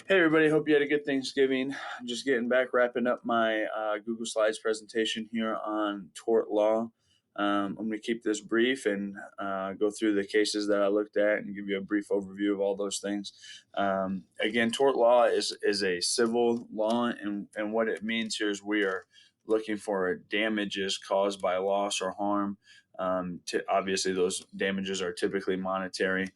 Hey everybody, hope you had a good Thanksgiving. Just getting back, wrapping up my Google Slides presentation here on tort law. I'm going to keep this brief and go through the cases that I looked at and give you a brief overview of all those things. Again, tort law is a civil law, and what it means here is we are looking for damages caused by loss or harm. Obviously, those damages are typically monetary.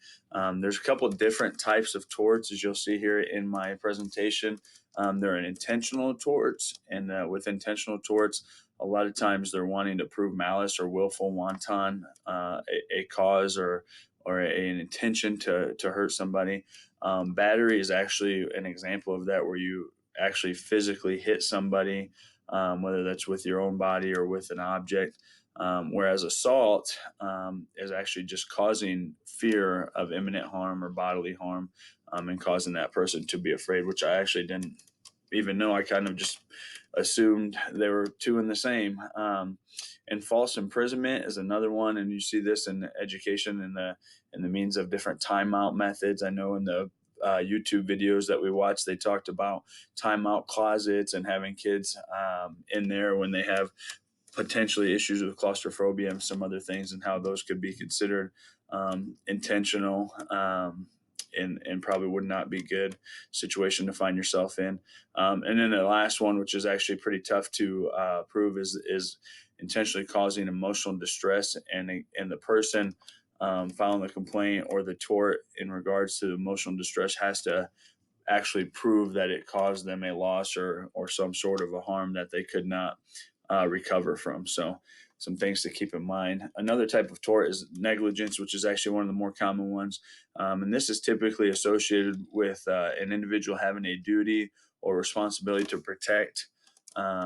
There's a couple of different types of torts, as you'll see here in my presentation. There are intentional torts, and with intentional torts, a lot of times they're wanting to prove malice or willful wanton, a cause or an intention to hurt somebody. Battery is actually an example of that, where you actually physically hit somebody, whether that's with your own body or with an object. Whereas assault is actually just causing fear of imminent harm or bodily harm, and causing that person to be afraid, which I actually didn't even know. I kind of just assumed they were two in the same. And false imprisonment is another one, and you see this in education in the means of different timeout methods. I know in the YouTube videos that we watched, they talked about timeout closets and having kids in there when they have potentially issues with claustrophobia and some other things, and how those could be considered intentional, and probably would not be good situation to find yourself in. And then the last one, which is actually pretty tough to prove, is intentionally causing emotional distress, and the person filing the complaint or the tort in regards to emotional distress has to actually prove that it caused them a loss or some sort of a harm that they could not recover from. So some things to keep in mind. Another type of tort is negligence, which is actually one of the more common ones. And this is typically associated with an individual having a duty or responsibility to protect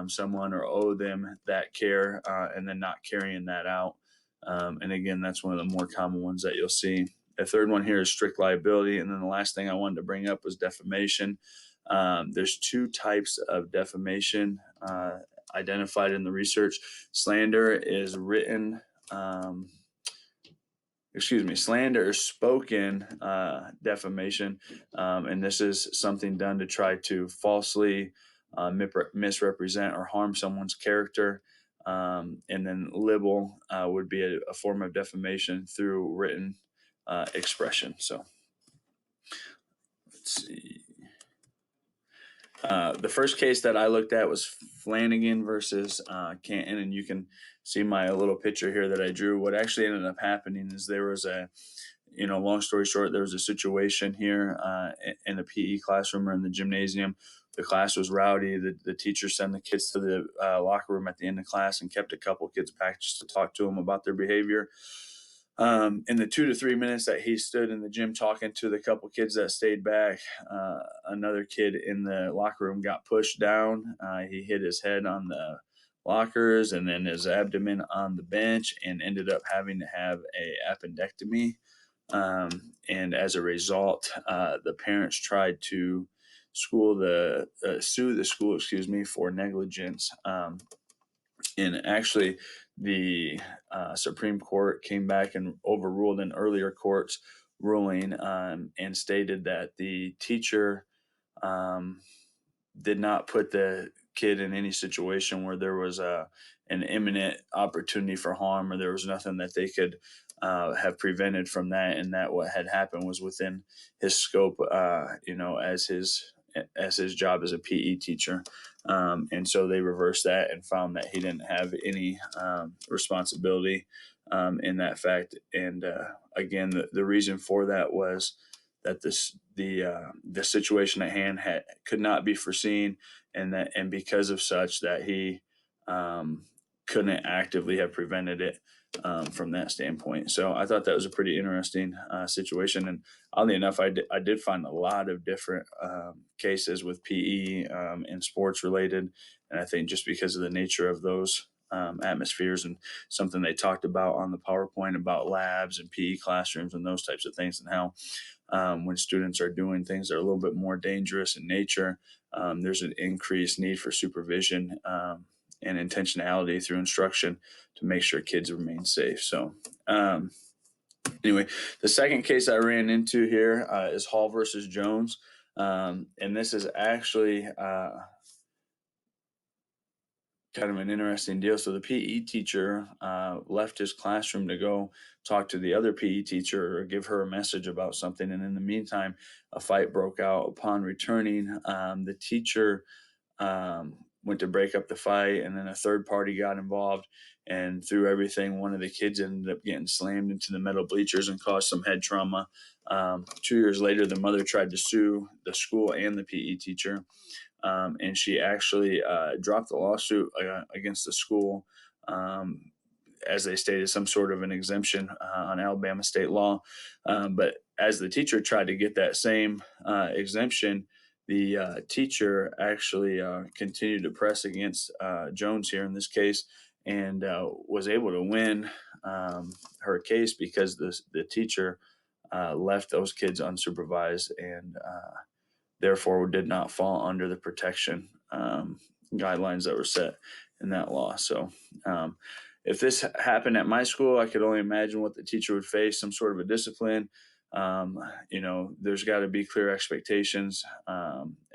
someone or owe them that care, and then not carrying that out. And again, that's one of the more common ones that you'll see. The third one here is strict liability. And then the last thing I wanted to bring up was defamation. There's two types of defamation identified in the research. Slander is written, slander is spoken defamation. And this is something done to try to falsely misrepresent or harm someone's character. And then libel would be a form of defamation through written expression. So let's see. The first case that I looked at was Flanagan versus Canton, and you can see my little picture here that I drew. What actually ended up happening is there was long story short, there was a situation here in the PE classroom or in the gymnasium. The class was rowdy. The teacher sent the kids to the locker room at the end of class and kept a couple kids back just to talk to them about their behavior. In the 2 to 3 minutes that he stood in the gym talking to the couple kids that stayed back, another kid in the locker room got pushed down. He hit his head on the lockers and then his abdomen on the bench, and ended up having to have a appendectomy. And as a result, the parents tried to sue the school, for negligence. And actually, the Supreme Court came back and overruled an earlier court's ruling, and stated that the teacher did not put the kid in any situation where there was an imminent opportunity for harm, or there was nothing that they could have prevented from that, and that what had happened was within his scope, as his job as a PE teacher. And so they reversed that and found that he didn't have any responsibility in that fact. And again, the reason for that was that the situation at hand could not be foreseen, and because of such that he couldn't actively have prevented it from that standpoint. So I thought that was a pretty interesting situation. And oddly enough, I did find a lot of different cases with PE and sports related. And I think just because of the nature of those atmospheres, and something they talked about on the PowerPoint about labs and PE classrooms and those types of things, and how when students are doing things that are a little bit more dangerous in nature, there's an increased need for supervision and intentionality through instruction to make sure kids remain safe. So anyway, the second case I ran into here is Hall versus Jones. And this is actually kind of an interesting deal. So the PE teacher left his classroom to go talk to the other PE teacher or give her a message about something. And in the meantime, a fight broke out. Upon returning, the teacher went to break up the fight, and then a third party got involved. And through everything, one of the kids ended up getting slammed into the metal bleachers and caused some head trauma. 2 years later, the mother tried to sue the school and the PE teacher, and she actually dropped the lawsuit against the school, um, as they stated, some sort of an exemption on Alabama state law. But as the teacher tried to get that same exemption, the teacher actually continued to press against Jones here in this case, and was able to win her case because the teacher left those kids unsupervised and therefore did not fall under the protection guidelines that were set in that law. So, if this happened at my school, I could only imagine what the teacher would face, some sort of a discipline. There's got to be clear expectations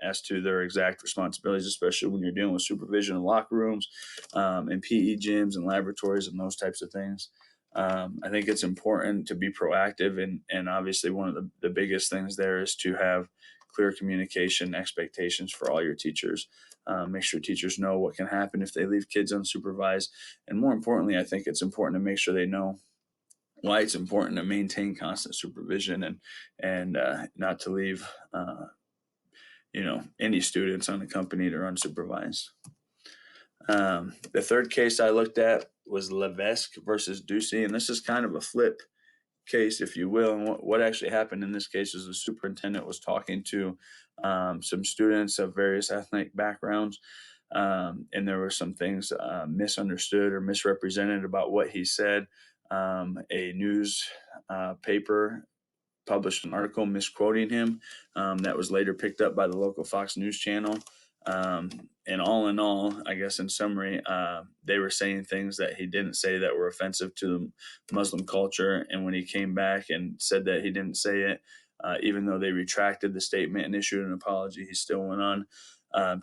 as to their exact responsibilities, especially when you're dealing with supervision in locker rooms, and PE gyms and laboratories and those types of things. I think it's important to be proactive, and obviously one of the biggest things there is to have clear communication expectations for all your teachers. Make sure teachers know what can happen if they leave kids unsupervised, and more importantly, I think it's important to make sure they know why it's important to maintain constant supervision and not to leave any students unaccompanied or unsupervised. The third case I looked at was Levesque versus Ducey, and this is kind of a flip case, if you will. And what actually happened in this case is the superintendent was talking to some students of various ethnic backgrounds, and there were some things misunderstood or misrepresented about what he said. A news paper published an article misquoting him that was later picked up by the local Fox News channel. And all in all, I guess in summary, they were saying things that he didn't say that were offensive to the Muslim culture. And when he came back and said that he didn't say it, even though they retracted the statement and issued an apology, he still went on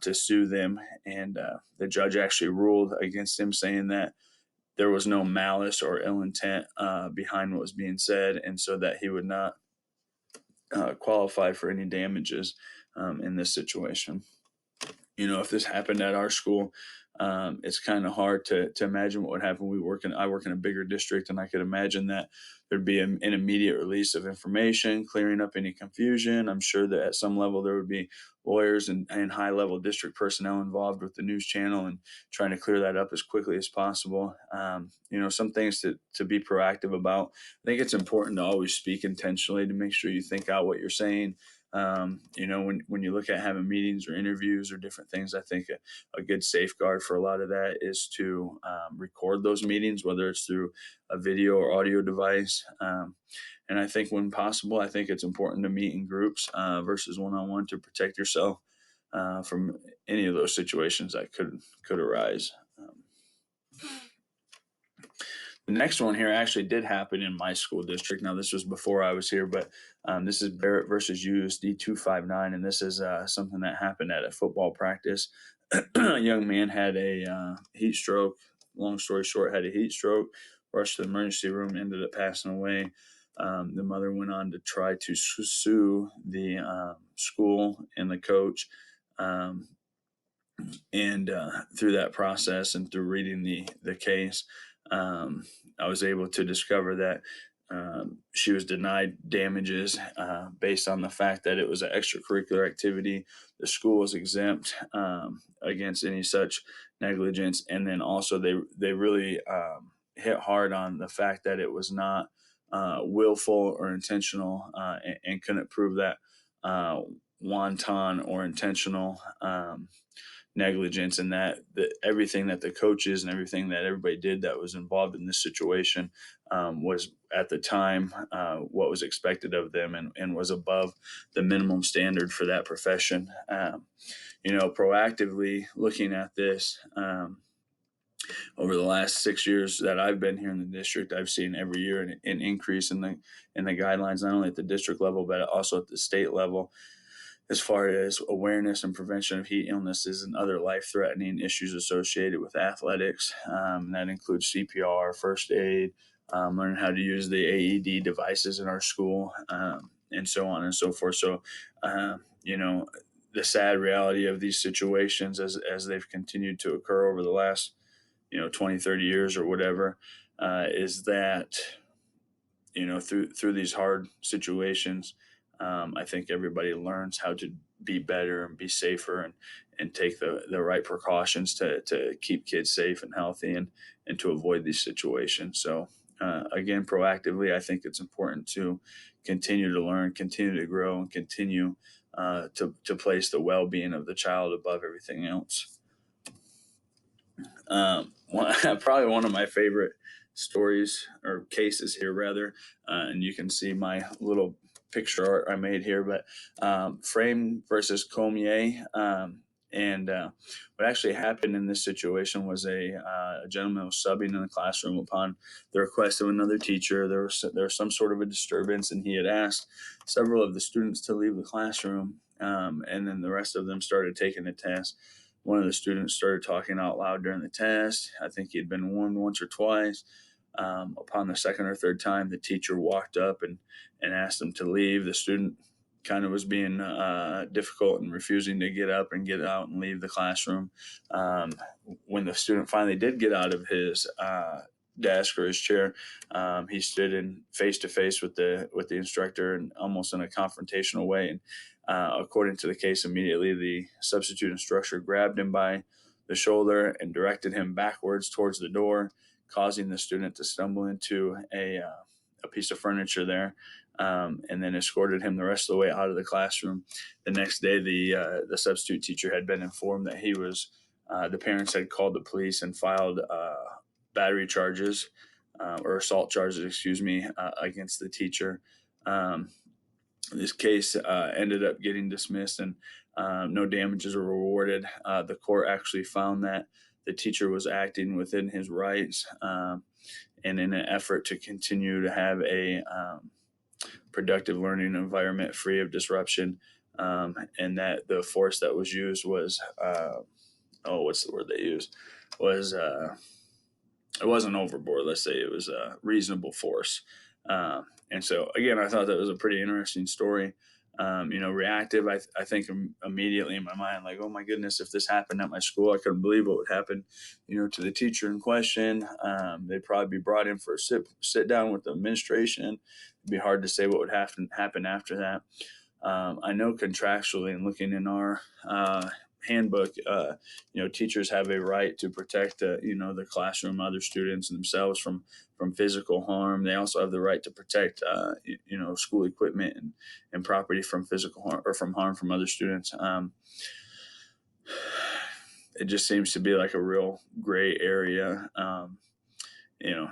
to sue them. And the judge actually ruled against him, saying that there was no malice or ill intent behind what was being said, and so that he would not qualify for any damages in this situation. If this happened at our school, it's kind of hard to imagine what would happen. I work in a bigger district, and I could imagine that there'd be an immediate release of information, clearing up any confusion. I'm sure that at some level there would be lawyers and high level district personnel involved with the news channel and trying to clear that up as quickly as possible. Some things to be proactive about. I think it's important to always speak intentionally, to make sure you think out what you're saying. When you look at having meetings or interviews or different things, I think a good safeguard for a lot of that is to record those meetings, whether it's through a video or audio device. And I think when possible, I think it's important to meet in groups versus one-on-one to protect yourself from any of those situations that could arise. The next one here actually did happen in my school district. Now, this was before I was here, but this is Barrett versus USD 259, and this is something that happened at a football practice. A young man had a heat stroke. Long story short, had a heat stroke, rushed to the emergency room, ended up passing away. The mother went on to try to sue the school and the coach. And through that process and through reading the case, I was able to discover that she was denied damages based on the fact that it was an extracurricular activity. The school was exempt against any such negligence, and then also they really hit hard on the fact that it was not willful or intentional, and couldn't prove that wanton or intentional negligence, and that everything that the coaches and everything that everybody did that was involved in this situation was at the time what was expected of them, and was above the minimum standard for that profession. Proactively looking at this, over the last 6 years that I've been here in the district, I've seen every year an increase in the guidelines, not only at the district level but also at the state level. as far as awareness and prevention of heat illnesses and other life-threatening issues associated with athletics. That includes CPR, first aid, learning how to use the AED devices in our school, and so on and so forth. So, the sad reality of these situations as they've continued to occur over the last, 20, 30 years or whatever, is that through these hard situations, I think everybody learns how to be better and be safer, and take the right precautions to keep kids safe and healthy, and to avoid these situations. So, again, proactively, I think it's important to continue to learn, continue to grow, and continue to place the well-being of the child above everything else. Probably one of my favorite stories or cases here, rather, and you can see my little picture art I made here, but Frame versus Comier. And What actually happened in this situation was a gentleman was subbing in the classroom upon the request of another teacher. There was some sort of a disturbance, and he had asked several of the students to leave the classroom, and then the rest of them started taking the test. One of the students started talking out loud during the test. I think he had been warned once or twice. Upon the second or third time, the teacher walked up and asked him to leave. The student kind of was being difficult and refusing to get up and get out and leave the classroom. Um, when the student finally did get out of his desk or his chair, he stood in face to face with the instructor, and almost in a confrontational way. And according to the case, immediately the substitute instructor grabbed him by the shoulder and directed him backwards towards the door, causing the student to stumble into a piece of furniture there, and then escorted him the rest of the way out of the classroom. The next day, the substitute teacher had been informed that the parents had called the police and filed battery charges, or assault charges, excuse me, against the teacher. Um, this case ended up getting dismissed, and no damages were rewarded. The court actually found that the teacher was acting within his rights, and in an effort to continue to have a productive learning environment free of disruption, and that the force that was used was, what's the word they used? Was It wasn't overboard. Let's say it was a reasonable force. And so, again, I thought that was a pretty interesting story. Reactive, I think immediately in my mind, like, oh my goodness, if this happened at my school, I couldn't believe what would happen, to the teacher in question. They'd probably be brought in for a sit down with the administration. It'd be hard to say what would happen after that. I know contractually, and looking in our handbook, teachers have a right to protect, the classroom, other students, and themselves from physical harm. They also have the right to protect, school equipment and property from physical harm or from harm from other students. It just seems to be like a real gray area.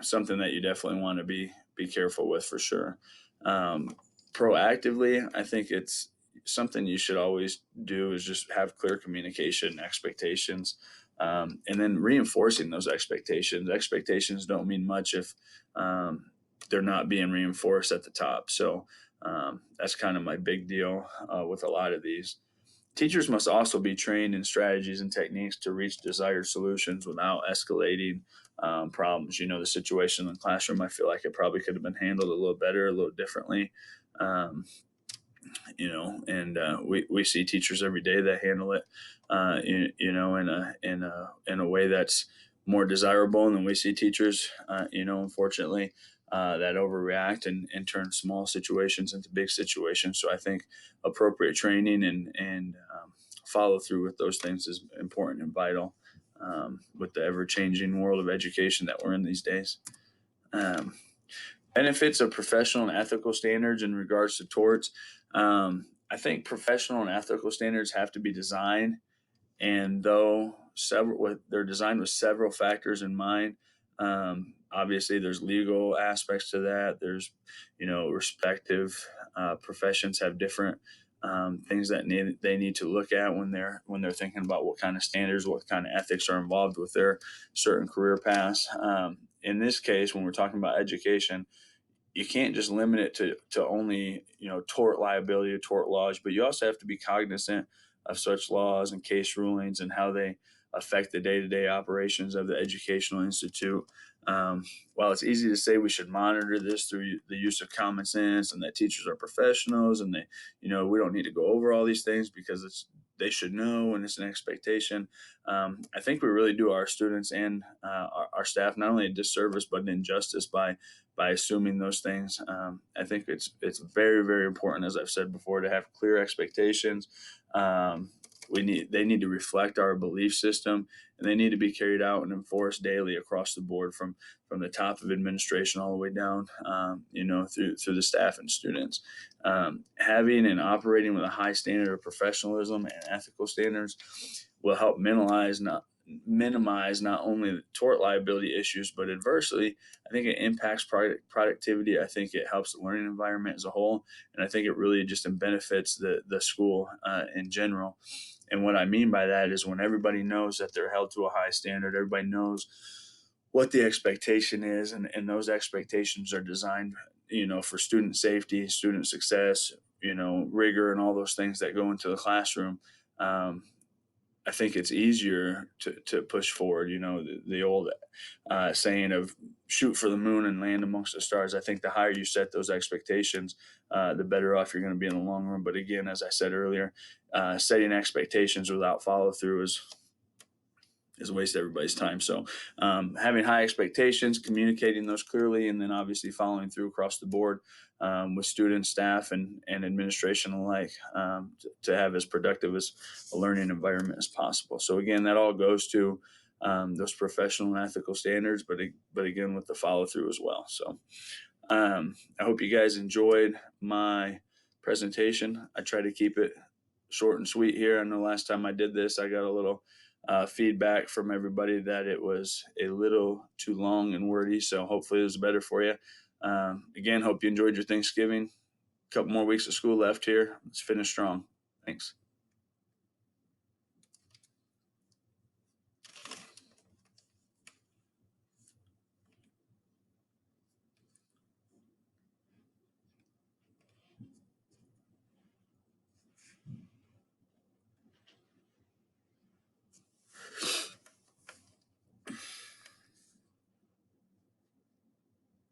Something that you definitely want to be careful with, for sure. Um, Proactively, I think it's something you should always do is just have clear communication, expectations, and then reinforcing those expectations. Expectations don't mean much if um, they're not being reinforced at the top. So that's kind of my big deal with a lot of these. Teachers must also be trained in strategies and techniques to reach desired solutions without escalating problems. The situation in the classroom, I feel like it probably could have been handled a little better, a little differently. Um, and we see teachers every day that handle it, in a way that's more desirable, and then we see teachers, unfortunately, that overreact and turn small situations into big situations. So I think appropriate training and follow through with those things is important and vital, with the ever changing world of education that we're in these days. Um, Benefits of professional and ethical standards in regards to torts. I think professional and ethical standards have to be designed, and though they're designed with several factors in mind. Obviously, there's legal aspects to that. There's, respective professions have different things that they need to look at when they're thinking about what kind of standards, what kind of ethics are involved with their certain career paths. In this case, when we're talking about education, you can't just limit it to only, tort liability or tort laws, but you also have to be cognizant of such laws and case rulings and how they affect the day-to-day operations of the educational institute. um, while it's easy to say we should monitor this through the use of common sense and that teachers are professionals and we don't need to go over all these things because they should know and it's an expectation. I think we really do our students and our staff not only a disservice but an injustice by assuming those things. I think it's very, very important, as I've said before, to have clear expectations. Um, they need to reflect our belief system, and they need to be carried out and enforced daily across the board, from the top of administration all the way down, through the staff and students. Having and operating with a high standard of professionalism and ethical standards will help minimize not only the tort liability issues, but adversely, I think it impacts productivity. I think it helps the learning environment as a whole, and I think it really just benefits the school in general. And what I mean by that is when everybody knows that they're held to a high standard, everybody knows what the expectation is, and those expectations are designed, for student safety, student success, rigor, and all those things that go into the classroom. Um, I think it's easier to push forward. The old saying of shoot for the moon and land amongst the stars. I think the higher you set those expectations, the better off you're going to be in the long run. But again, as I said earlier, setting expectations without follow through is a waste of everybody's time. So, having high expectations, communicating those clearly, and then obviously following through across the board with students, staff, and administration alike, to have as productive as a learning environment as possible. So again, that all goes to those professional and ethical standards, but again with the follow through as well. So I hope you guys enjoyed my presentation. I try to keep it short and sweet here. I know last time I did this, I got a little feedback from everybody that it was a little too long and wordy. So hopefully it was better for you. Again, hope you enjoyed your Thanksgiving. A couple more weeks of school left here. Let's finish strong. Thanks.